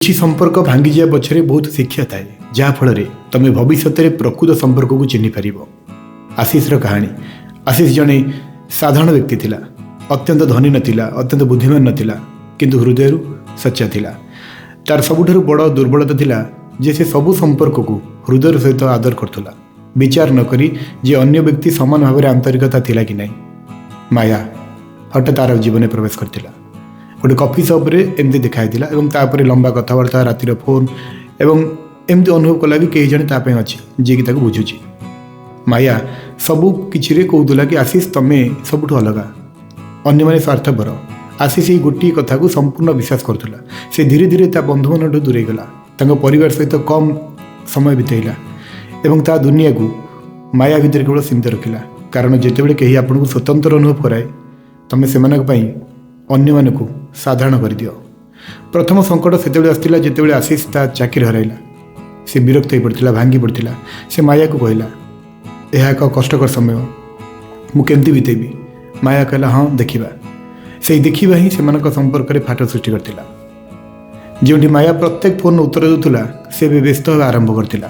କିଛି ସମ୍ପର୍କ ଭାଙ୍ଗିଯିବା ପଛରେ ବହୁତ ଶିକ୍ଷା ଥାଏ, ଯାହାଫଳରେ ତୁମେ ଭବିଷ୍ୟତରେ ପ୍ରକୃତ ସମ୍ପର୍କକୁ ଚିହ୍ନିପାରିବ। ଆଶିଷର କାହାଣୀ। ଆଶିଷ ଜଣେ ସାଧାରଣ ବ୍ୟକ୍ତି ଥିଲା। ଅତ୍ୟନ୍ତ ଧନୀ ନଥିଲା, ଅତ୍ୟନ୍ତ ବୁଦ୍ଧିମାନ ନଥିଲା, କିନ୍ତୁ ହୃଦୟରୁ ସଚ୍ଚା ଥିଲା। ତାର ସବୁଠାରୁ ବଡ଼ ଦୁର୍ବଳତା ଥିଲା ଯେ ସେ ସବୁ ସମ୍ପର୍କକୁ ହୃଦୟର ସହିତ ଆଦର କରୁଥିଲା, ବିଚାର ନ କରି ଯେ ଅନ୍ୟ ବ୍ୟକ୍ତି ସମାନ ଭାବରେ ଆନ୍ତରିକତା ଥିଲା କି ନାହିଁ। ମାୟା ହଠାତ୍ ତାର ଜୀବନରେ ପ୍ରବେଶ କରିଥିଲା। ଗୋଟେ କଫି ସପ୍ରେ ଏମିତି ଦେଖା ହେଇଥିଲା ଏବଂ ତାପରେ ଲମ୍ବା କଥାବାର୍ତ୍ତା, ରାତିର ଫୋନ୍ ଏବଂ ଏମିତି ଅନୁଭବ କଲା କି କେହି ଜଣେ ତା ପାଇଁ ଅଛି ଯିଏକି ତାକୁ ବୁଝୁଛି। ମାୟା ସବୁ କିଛିରେ କହୁଥିଲା କି ଆଶିଷ ତମେ ସବୁଠୁ ଅଲଗା, ଅନ୍ୟମାନେ ସ୍ୱାର୍ଥପର। ଆଶିଷ ଏହି ଗୋଟିଏ କଥାକୁ ସମ୍ପୂର୍ଣ୍ଣ ବିଶ୍ୱାସ କରୁଥିଲା। ସେ ଧୀରେ ଧୀରେ ତା ବନ୍ଧୁମାନଙ୍କଠୁ ଦୂରେଇ ଗଲା, ତାଙ୍କ ପରିବାର ସହିତ କମ୍ ସମୟ ବିତାଇଲା ଏବଂ ତା ଦୁନିଆକୁ ମାୟା ଭିତରେ କେବଳ ସୀମିତ ରଖିଲା। କାରଣ ଯେତେବେଳେ କେହି ଆପଣଙ୍କୁ ସ୍ୱତନ୍ତ୍ର ଅନୁଭବ କରାଏ, ତମେ ସେମାନଙ୍କ ପାଇଁ ଅନ୍ୟମାନଙ୍କୁ ସାଧାରଣ କରିଦିଅ। ପ୍ରଥମ ସଙ୍କଟ ସେତେବେଳେ ଆସିଥିଲା ଯେତେବେଳେ ଆଶିଷ ତା ଚାକିରି ହରାଇଲା। ସେ ବିରକ୍ତ ହୋଇପଡ଼ିଥିଲା, ଭାଙ୍ଗି ପଡ଼ିଥିଲା। ସେ ମାୟାକୁ କହିଲା, ଏହା ଏକ କଷ୍ଟକର ସମୟ, ମୁଁ କେମିତି ବିତେଇବି? ମାୟା କହିଲା, ହଁ ଦେଖିବା। ସେଇ ଦେଖିବା ହିଁ ସେମାନଙ୍କ ସମ୍ପର୍କରେ ଫାଟ ସୃଷ୍ଟି କରିଥିଲା। ଯେଉଁଠି ମାୟା ପ୍ରତ୍ୟେକ ଫୋନ୍ର ଉତ୍ତର ଦେଉଥିଲା, ସେ ଏବେ ବ୍ୟସ୍ତ ହେବା ଆରମ୍ଭ କରିଥିଲା।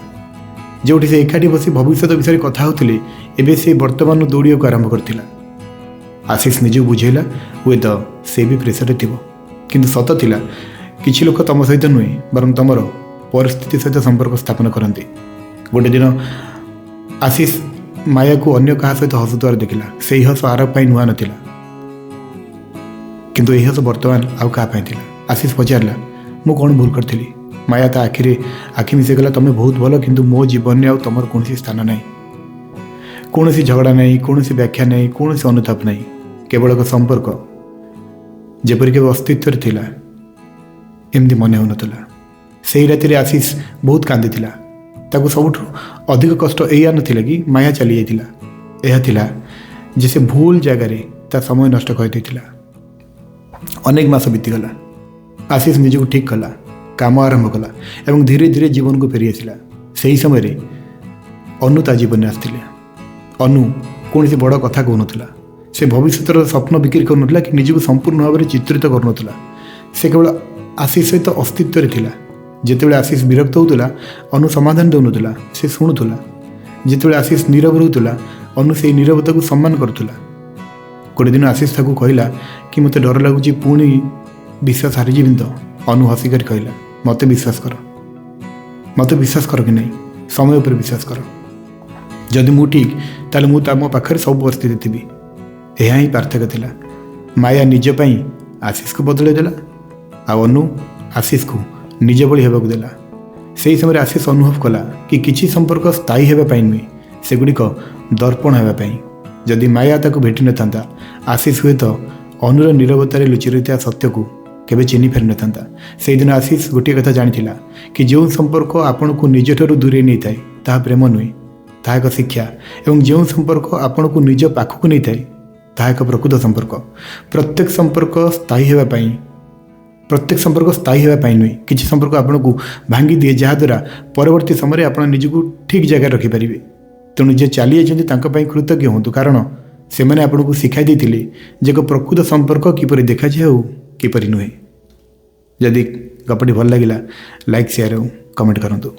ଯେଉଁଠି ସେ ଏକାଠି ବସି ଭବିଷ୍ୟତ ବିଷୟରେ କଥା ହେଉଥିଲେ, ଏବେ ସେ ବର୍ତ୍ତମାନରୁ ଦୌଡ଼ିବାକୁ ଆରମ୍ଭ କରିଥିଲା। ଆଶିଷ ନିଜକୁ ବୁଝେଇଲା, ହୁଏତ ସେ ବି ପ୍ରେସରରେ ଥିବ, କିନ୍ତୁ ସତ ଥିଲା କିଛି ଲୋକ ତମ ସହିତ ନୁହେଁ ବରଂ ତମର ପରିସ୍ଥିତି ସହିତ ସମ୍ପର୍କ ସ୍ଥାପନ କରନ୍ତି। ଗୋଟେ ଦିନ ଆଶିଷ ମାୟାକୁ ଅନ୍ୟ କାହା ସହିତ ହସୁଥିବାର ଦେଖିଲା। ସେହି ହସ ଆର ପାଇଁ ନୂଆ ନଥିଲା, କିନ୍ତୁ ଏହି ହସ ବର୍ତ୍ତମାନ ଆଉ କାହା ପାଇଁ ଥିଲା। ଆଶିଷ ପଚାରିଲା, ମୁଁ କ'ଣ ଭୁଲ କରିଥିଲି? ମାୟା ତା ଆଖିରେ ଆଖି ମିଶାଇ ଗଲା, ତମେ ବହୁତ ଭଲ, କିନ୍ତୁ ମୋ ଜୀବନରେ ଆଉ ତମର କୌଣସି ସ୍ଥାନ ନାହିଁ। କୌଣସି ଝଗଡ଼ା ନାହିଁ, କୌଣସି ବ୍ୟାଖ୍ୟା ନାହିଁ, କୌଣସି ଅନୁତାପ ନାହିଁ, କେବଳ ଏକ ସମ୍ପର୍କ ଯେପରି କେବେ ଅସ୍ତିତ୍ୱରେ ଥିଲା ଏମିତି ମନେ ହେଉନଥିଲା। ସେହି ରାତିରେ ଆଶିଷ ବହୁତ କାନ୍ଦିଥିଲା। ତାକୁ ସବୁଠୁ ଅଧିକ କଷ୍ଟ ଏଇଆ ନଥିଲା କି ମାୟା ଚାଲିଯାଇଥିଲା, ଏହା ଥିଲା ଯେ ସେ ଭୁଲ ଜାଗାରେ ତା ସମୟ ନଷ୍ଟ କରିଦେଇଥିଲା। ଅନେକ ମାସ ବିତିଗଲା। ଆଶିଷ ନିଜକୁ ଠିକ୍ କଲା, କାମ ଆରମ୍ଭ କଲା ଏବଂ ଧୀରେ ଧୀରେ ଜୀବନକୁ ଫେରିଆସିଲା। ସେହି ସମୟରେ ଅନୁ ତା ଜୀବନରେ ଆସିଥିଲେ। ଅନୁ କୌଣସି ବଡ଼ କଥା କହୁନଥିଲା, ସେ ଭବିଷ୍ୟତର ସ୍ୱପ୍ନ ବିକ୍ରି କରୁନଥିଲା କି ନିଜକୁ ସମ୍ପୂର୍ଣ୍ଣ ଭାବରେ ଚିତ୍ରିତ କରୁନଥିଲା। ସେ କେବଳ ଆଶିଷ ସହିତ ଅସ୍ତିତ୍ୱରେ ଥିଲା। ଯେତେବେଳେ ଆଶିଷ ବିରକ୍ତ ହେଉଥିଲା, ଅନୁ ସମାଧାନ ଦେଉନଥିଲା, ସେ ଶୁଣୁଥିଲା। ଯେତେବେଳେ ଆଶିଷ ନୀରବ ରହୁଥିଲା, ଅନୁ ସେହି ନୀରବତାକୁ ସମ୍ମାନ କରୁଥିଲା। ଗୋଟେ ଦିନ ଆଶିଷ ତାକୁ କହିଲା କି ମୋତେ ଡର ଲାଗୁଛି ପୁଣି ବିଶ୍ୱାସ ହାରିଯିବିନି ତ? ଅନୁ ହସିକରି କହିଲା, ମୋତେ ବିଶ୍ୱାସ କର କି ନାହିଁ, ସମୟ ଉପରେ ବିଶ୍ୱାସ କର। ଯଦି ମୁଁ ଠିକ୍, ତାହେଲେ ମୁଁ ତମ ପାଖରେ ସବୁ ପରିସ୍ଥିତି ଥିବି। ଏହା ହିଁ ପାର୍ଥକ୍ୟ ଥିଲା। ମାୟା ନିଜ ପାଇଁ ଆଶିଷକୁ ବଦଳାଇ ଦେଲା, ଆଉ ଅନୁ ଆଶିଷକୁ ନିଜ ଭଳି ହେବାକୁ ଦେଲା। ସେହି ସମୟରେ ଆଶିଷ ଅନୁଭବ କଲା କି କିଛି ସମ୍ପର୍କ ସ୍ଥାୟୀ ହେବା ପାଇଁ ନୁହେଁ, ସେଗୁଡ଼ିକ ଦର୍ପଣ ହେବା ପାଇଁ। ଯଦି ମାୟା ତାକୁ ଭେଟିନଥାନ୍ତା, ଆଶିଷ ହୁଏତ ଅନୁର ନୀରବତାରେ ଲୁଚି ରହିଥିବା ସତ୍ୟକୁ କେବେ ଚିହ୍ନି ପାରିନଥାନ୍ତା। ସେହିଦିନ ଆଶିଷ ଗୋଟିଏ କଥା ଜାଣିଥିଲା କି ଯେଉଁ ସମ୍ପର୍କ ଆପଣଙ୍କୁ ନିଜଠାରୁ ଦୂରେଇ ନେଇଥାଏ, ତାହା ପ୍ରେମ ନୁହେଁ, ତାହା ଏକ ଶିକ୍ଷା। ଏବଂ ଯେଉଁ ସମ୍ପର୍କ ଆପଣଙ୍କୁ ନିଜ ପାଖକୁ ନେଇଥାଏ, ତାହା ଏକ ପ୍ରକୃତ ସମ୍ପର୍କ। ପ୍ରତ୍ୟେକ ସମ୍ପର୍କ ସ୍ଥାୟୀ ହେବା ପାଇଁ ନୁହେଁ। କିଛି ସମ୍ପର୍କ ଆପଣଙ୍କୁ ଭାଙ୍ଗି ଦିଏ, ଯାହାଦ୍ୱାରା ପରବର୍ତ୍ତୀ ସମୟରେ ଆପଣ ନିଜକୁ ଠିକ୍ ଜାଗାରେ ରଖିପାରିବେ। ତେଣୁ ଯିଏ ଚାଲିଯାଇଛନ୍ତି ତାଙ୍କ ପାଇଁ କୃତଜ୍ଞ ହୁଅନ୍ତୁ, କାରଣ ସେମାନେ ଆପଣଙ୍କୁ ଶିଖାଇ ଦେଇଥିଲେ ଯେ ଏକ ପ୍ରକୃତ ସମ୍ପର୍କ କିପରି ଦେଖାଯାଏ ଆଉ କିପରି ନୁହେଁ। ଯଦି ଗପଟି ଭଲ ଲାଗିଲା, ଲାଇକ୍, ସେୟାର ଆଉ କମେଣ୍ଟ କରନ୍ତୁ।